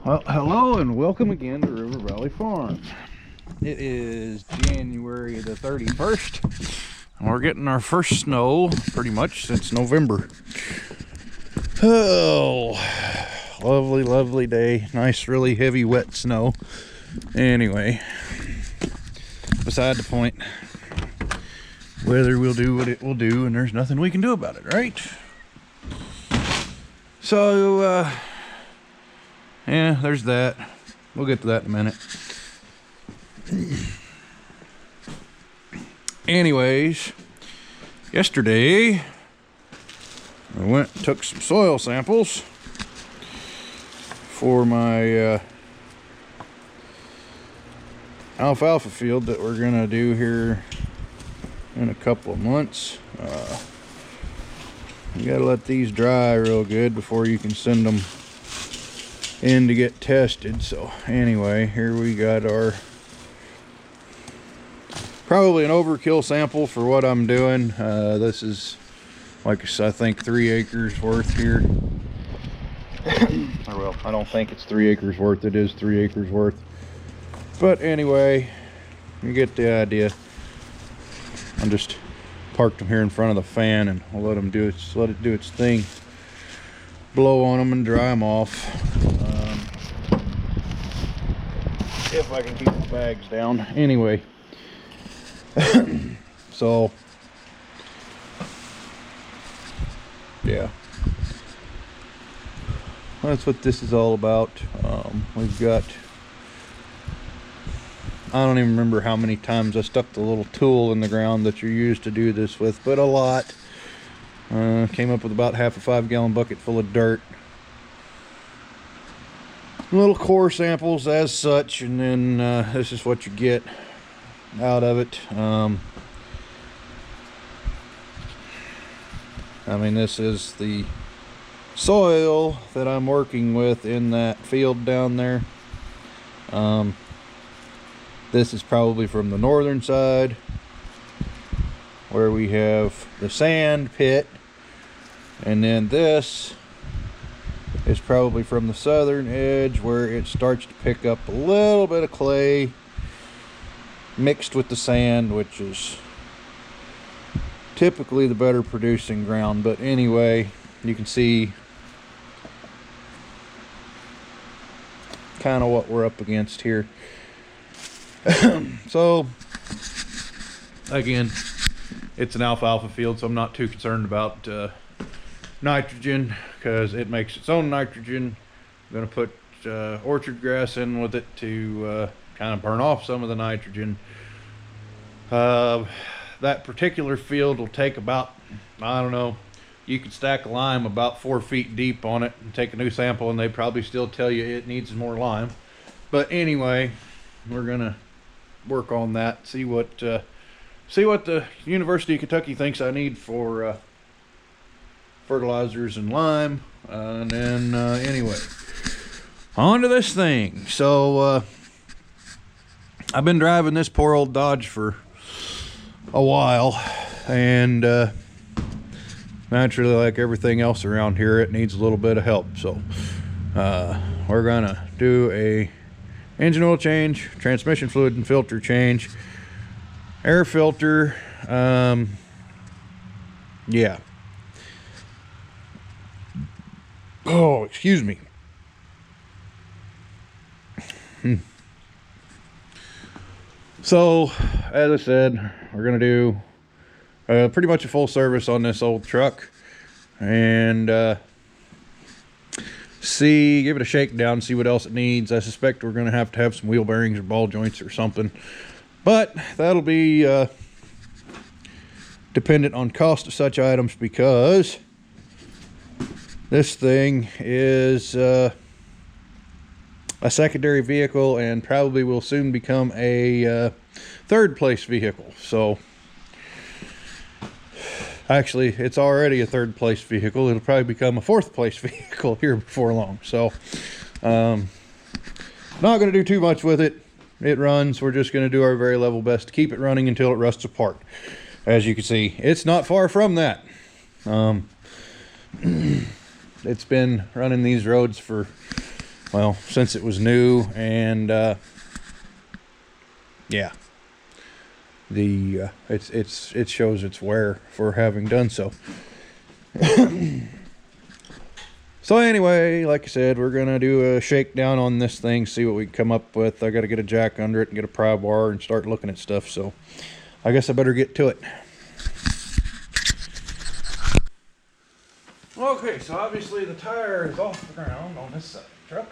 Well, hello and welcome again to River Valley Farm. It is January the 31st, and we're getting our first snow pretty much since November. Oh, lovely, lovely day. Nice, really heavy, wet snow. Anyway, beside the point. Weather will do what it will do, and there's nothing we can do about it, right? So, yeah, there's that. We'll get to that in a minute. Anyways, yesterday I went and took some soil samples for my alfalfa field that we're gonna do here in a couple of months. You gotta let these dry real good before you can send them in to get tested. So anyway, here we got our probably an overkill sample for what I'm doing. This is like I think 3 acres worth here. Or well, I don't think it's 3 acres worth. It is 3 acres worth. But anyway, you get the idea. I just parked them here in front of the fan, and we'll let it do its thing. Blow on them and dry them off. If I can keep the bags down. Anyway, so yeah, that's what this is all about. We've got, I don't even remember how many times I stuck the little tool in the ground that you use to do this with, but a lot. Came up with about half a 5-gallon bucket full of dirt. Little core samples as such, and then this is what you get out of it. I mean, this is the soil that I'm working with in that field down there. This is probably from the northern side, where we have the sand pit, and then this is probably from the southern edge, where it starts to pick up a little bit of clay mixed with the sand, which is typically the better producing ground. But anyway, you can see kind of what we're up against here. So again, it's an alfalfa field, so I'm not too concerned about nitrogen, because it makes its own nitrogen. I'm going to put orchard grass in with it to kind of burn off some of the nitrogen. That particular field will take about, I don't know, you could stack a lime about 4 feet deep on it and take a new sample, and they probably still tell you it needs more lime. But anyway, we're going to work on that, see what the University of Kentucky thinks I need for fertilizers and lime. And then anyway, on to this thing. So I've been driving this poor old Dodge for a while, and naturally, like everything else around here, it needs a little bit of help. So we're gonna do a engine oil change, transmission fluid and filter change, air filter. Yeah. Oh, excuse me. So, as I said, we're gonna do pretty much a full service on this old truck, and give it a shakedown, see what else it needs. I suspect we're gonna have to have some wheel bearings or ball joints or something, but that'll be dependent on cost of such items, because this thing is a secondary vehicle and probably will soon become a third place vehicle. So actually, it's already a third place vehicle. It'll probably become a fourth place vehicle here before long. So not going to do too much with it. It runs. We're just going to do our very level best to keep it running until it rusts apart. As you can see, it's not far from that. It's been running these roads for well, since it was new, and yeah, the it shows its wear for having done so. So anyway, like I said, we're gonna do a shakedown on this thing, see what we can come up with. I gotta get a jack under it and get a pry bar and start looking at stuff, so I guess I better get to it. Okay, so obviously the tire is off the ground on this side of the truck.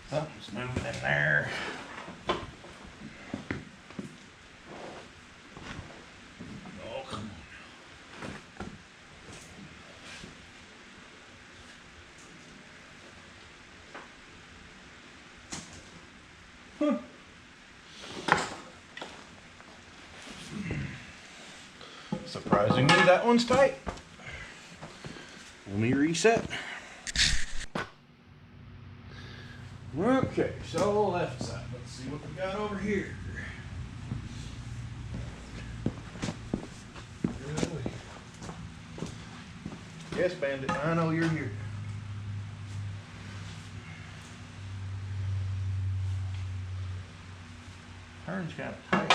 Something's moving in there. Oh, come on. Huh. Surprisingly, that one's tight. Let me reset. Okay, so left side. Let's see what we got over here. Really? Yes, Bandit, I know you're here. Turn's kind of tight.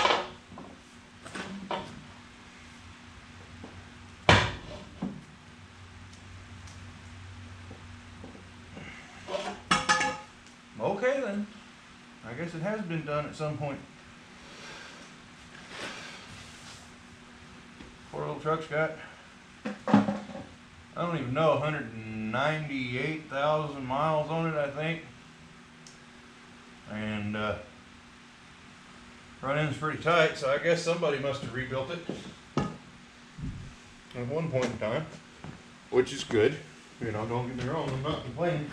Okay then, I guess it has been done at some point. Poor little truck's got, I don't even know, 198,000 miles on it, I think. And front end's pretty tight, so I guess somebody must have rebuilt it at one point in time, which is good. You know, don't get me wrong, I'm not complaining.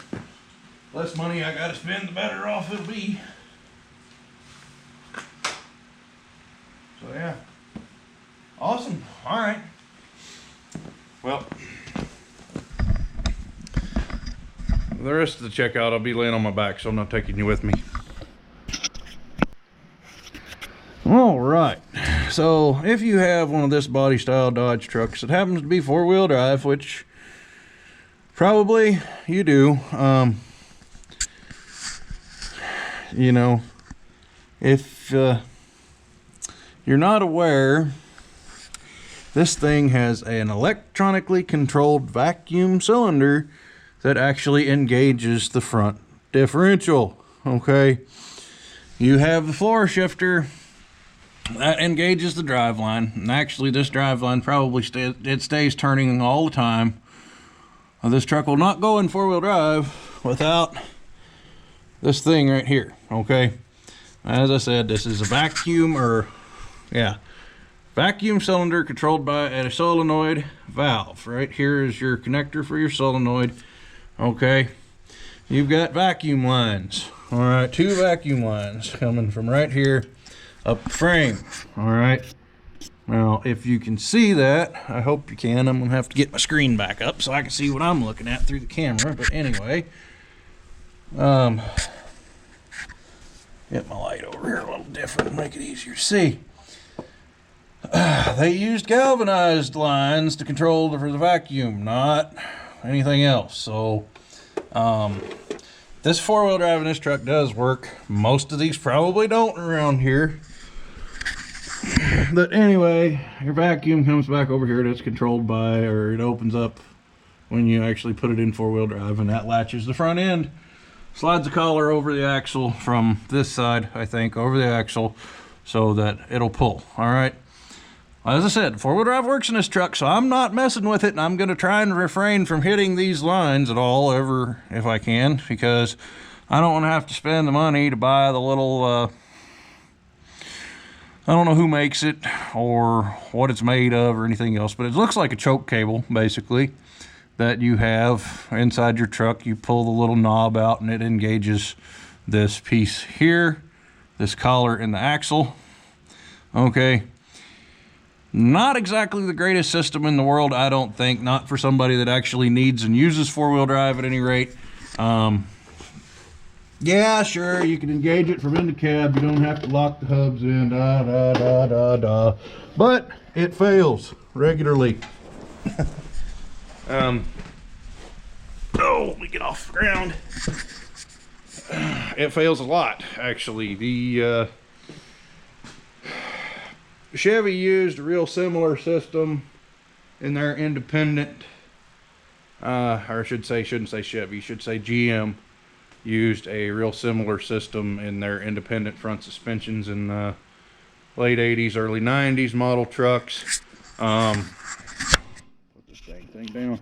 Less money I gotta spend, the better off it'll be. So yeah. Awesome. Alright. Well, the rest of the checkout I'll be laying on my back, so I'm not taking you with me. Alright. So if you have one of this body style Dodge trucks that happens to be 4-wheel drive, which probably you do, you know, if you're not aware, this thing has an electronically controlled vacuum cylinder that actually engages the front differential. Okay, you have the floor shifter that engages the driveline, and actually this driveline probably stays turning all the time. This truck will not go in 4-wheel drive without this thing right here. Okay, as I said, this is a vacuum cylinder controlled by a solenoid valve. Right here is your connector for your solenoid. Okay, you've got vacuum lines. All right, 2 vacuum lines coming from right here up the frame. All right, now if you can see that, I hope you can. I'm gonna have to get my screen back up so I can see what I'm looking at through the camera, but anyway, get my light over here a little different, make it easier to see. They used galvanized lines to control the vacuum, not anything else. So this 4-wheel drive in this truck does work. Most of these probably don't around here. But anyway, your vacuum comes back over here. That's controlled by, or it opens up when you actually put it in 4-wheel drive, and that latches the front end. Slides the collar over the axle from this side, I think, over the axle so that it'll pull. All right. As I said, 4-wheel drive works in this truck, so I'm not messing with it, and I'm going to try and refrain from hitting these lines at all ever if I can, because I don't want to have to spend the money to buy the little, I don't know who makes it or what it's made of or anything else, but it looks like a choke cable, basically, that you have inside your truck. You pull the little knob out and it engages this piece here, this collar in the axle. Okay. Not exactly the greatest system in the world, I don't think. Not for somebody that actually needs and uses 4-wheel drive at any rate. Yeah, sure, you can engage it from in the cab. You don't have to lock the hubs in, but it fails regularly. Oh, let me get off the ground. It fails a lot, actually. The Chevy used a real similar system in their independent, or I should say, shouldn't say Chevy, should say GM used a real similar system in their independent front suspensions in the late 80s, early 90s model trucks. Put this dang thing down.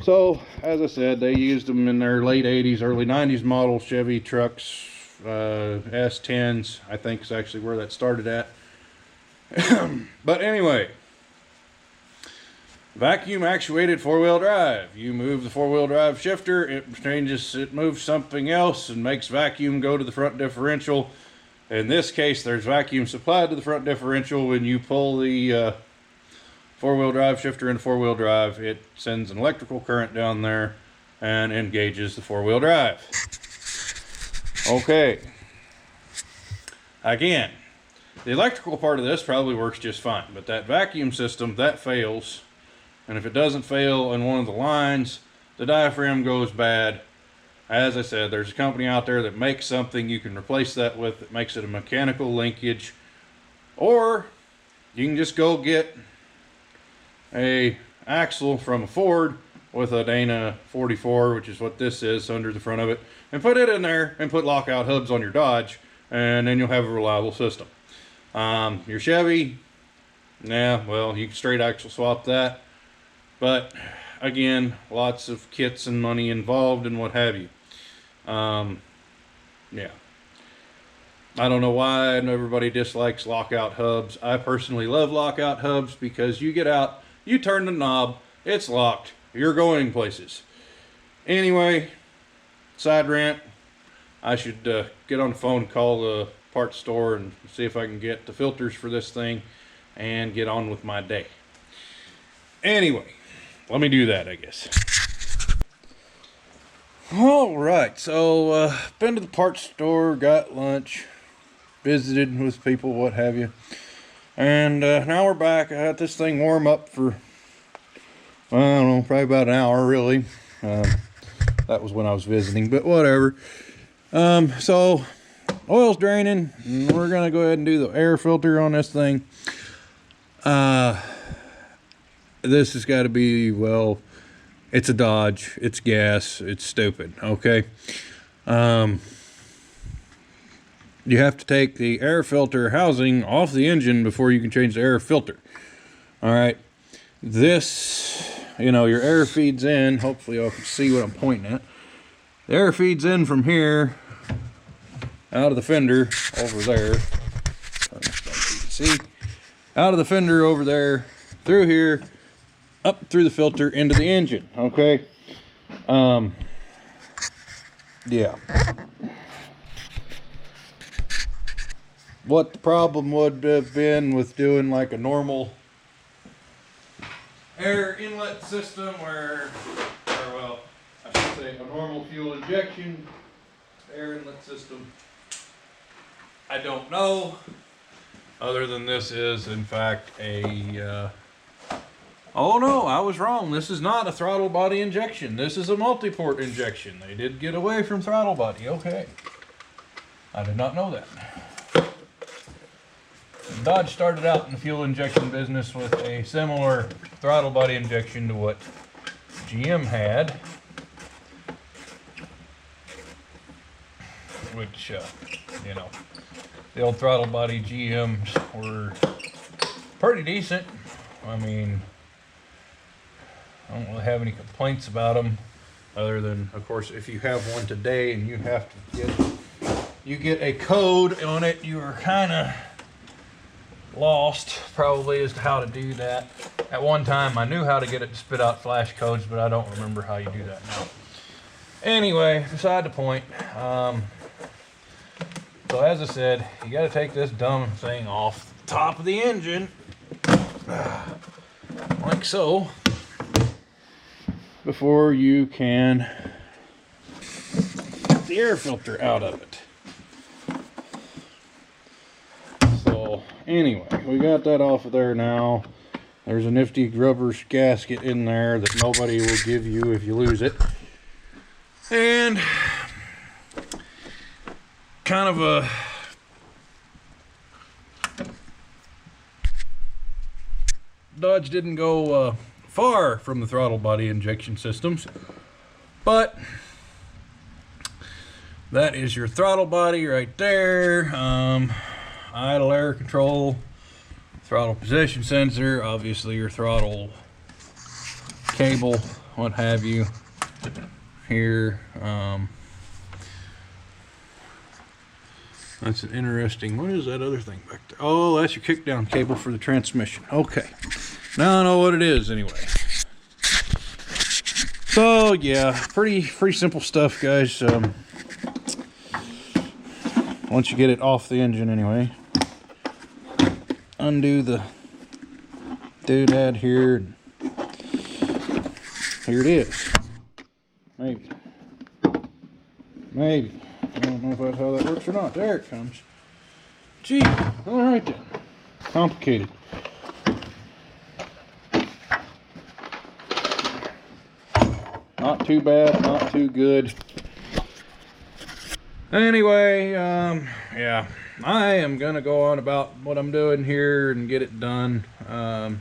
So, as I said, they used them in their late 80s, early 90s model Chevy trucks. S10s, I think, is actually where that started at. But anyway, vacuum actuated four-wheel drive. You move the four-wheel drive shifter, it moves something else and makes vacuum go to the front differential. In this case, there's vacuum supplied to the front differential. When you pull the four-wheel drive shifter into four-wheel drive, it sends an electrical current down there and engages the four-wheel drive. Okay. Again, the electrical part of this probably works just fine, but that vacuum system, that fails. And if it doesn't fail in one of the lines, the diaphragm goes bad. As I said, there's a company out there that makes something you can replace that with that makes it a mechanical linkage. Or you can just go get a axle from a Ford with a Dana 44, which is what this is, under the front of it, and put it in there and put lockout hubs on your Dodge, and then you'll have a reliable system. Your Chevy, yeah, well, you can straight axle swap that, but again, lots of kits and money involved and what have you. Yeah, I don't know why everybody dislikes lockout hubs. I personally love lockout hubs because you get out, you turn the knob, it's locked, you're going places. Anyway, side rant. I should get on the phone, call the parts store, and see if I can get the filters for this thing and get on with my day. Anyway, let me do that, I guess. All right, so been to the parts store, got lunch, visited with people, what have you, and now we're back. I got this thing warm up for, I don't know, probably about an hour, really. That was when I was visiting, but whatever. So oil's draining, and we're gonna go ahead and do the air filter on this thing. This has got to be, well, it's a Dodge, it's gas, it's stupid, okay? You have to take the air filter housing off the engine before you can change the air filter. All right, this, you know, your air feeds in, hopefully y'all can see what I'm pointing at. The air feeds in from here, out of the fender over there. See, out of the fender over there, through here, up through the filter into the engine. Okay. Yeah. What the problem would have been with doing like a normal air inlet system where, or well, I should say a normal fuel injection air inlet system, I don't know, other than this is in fact a oh no, I was wrong. This is not a throttle body injection. This is a multi-port injection. They did get away from throttle body. Okay. I did not know that. Dodge started out in the fuel injection business with a similar throttle body injection to what GM had, which, you know, the old throttle body GMs were pretty decent. I mean, I don't really have any complaints about them, other than, of course, if you have one today and you have to get a code on it, you are kind of lost probably as to how to do that. At one time I knew how to get it to spit out flash codes, but I don't remember how you do that now. Anyway, beside the point. So as I said, you got to take this dumb thing off the top of the engine, like so, before you can the air filter out of it. So anyway, we got that off of there now. There's a nifty rubber gasket in there that nobody will give you if you lose it. And kind of a Dodge didn't go far from the throttle body injection systems, but that is your throttle body right there. Idle air control, throttle position sensor, obviously your throttle cable, what have you here. That's an interesting, what is that other thing back there? Oh, that's your kickdown cable for the transmission. Okay, now I know what it is anyway. So yeah, pretty simple stuff, guys. Once you get it off the engine anyway, undo the doodad here. Here it is. Maybe. I don't know if that's how that works or not. There it comes. Gee, all right then. Complicated. Not too bad, not too good. Anyway, yeah, I am gonna go on about what I'm doing here and get it done. I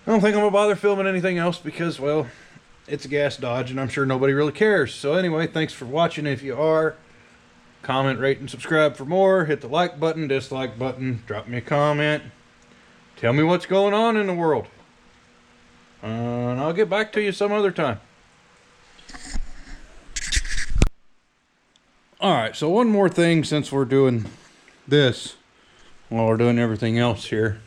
don't think I'm gonna bother filming anything else because, well, it's a gas Dodge and I'm sure nobody really cares. So anyway, thanks for watching. If you are, comment, rate, and subscribe for more. Hit the like button, dislike button, drop me a comment. Tell me what's going on in the world. And I'll get back to you some other time. Alright, so one more thing since we're doing this while we're doing everything else here.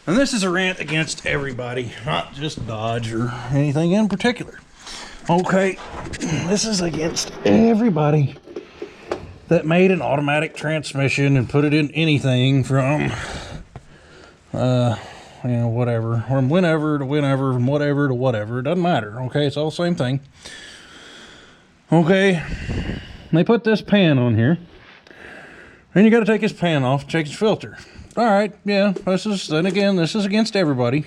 And this is a rant against everybody, not just Dodge or anything in particular. Okay, this is against everybody that made an automatic transmission and put it in anything from, you know, whatever, from whenever to whenever, from whatever to whatever. It doesn't matter, okay? It's all the same thing. Okay, they put this pan on here, and you got to take his pan off, check his filter. All right, yeah, then again, this is against everybody.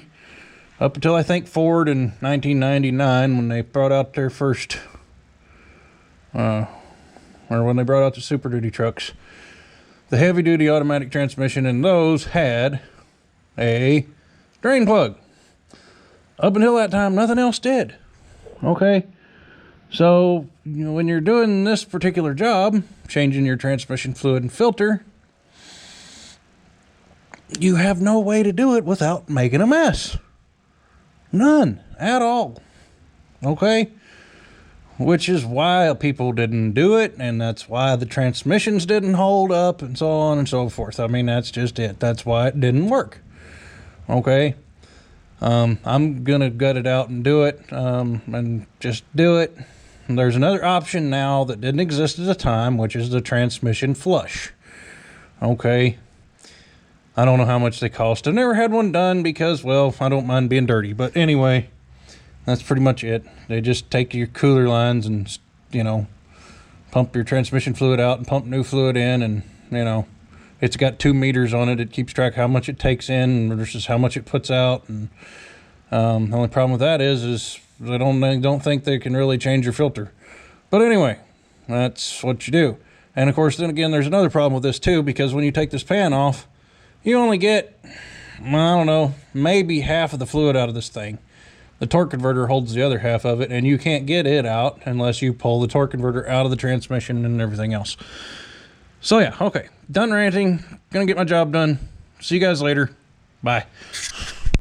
Up until I think Ford in 1999 when they brought out their first, or when they brought out the Super Duty trucks, the heavy duty automatic transmission in those had a drain plug. Up until that time, nothing else did. Okay, so you know, when you're doing this particular job, changing your transmission fluid and filter, you have no way to do it without making a mess. None at all. Okay? Which is why people didn't do it, and that's why the transmissions didn't hold up, and so on and so forth. I mean, that's just it. That's why it didn't work. Okay? I'm gonna gut it out and do it, and just do it. And there's another option now that didn't exist at the time, which is the transmission flush. Okay? I don't know how much they cost. I've never had one done because, well, I don't mind being dirty. But anyway, that's pretty much it. They just take your cooler lines and, you know, pump your transmission fluid out and pump new fluid in. And, you know, it's got 2 meters on it. It keeps track of how much it takes in versus how much it puts out. And the only problem with that is they don't think they can really change your filter. But anyway, that's what you do. And, of course, then again, there's another problem with this, too, because when you take this pan off, you only get, I don't know, maybe half of the fluid out of this thing. The torque converter holds the other half of it, and you can't get it out unless you pull the torque converter out of the transmission and everything else. So yeah, okay, done ranting, gonna get my job done. See you guys later. Bye.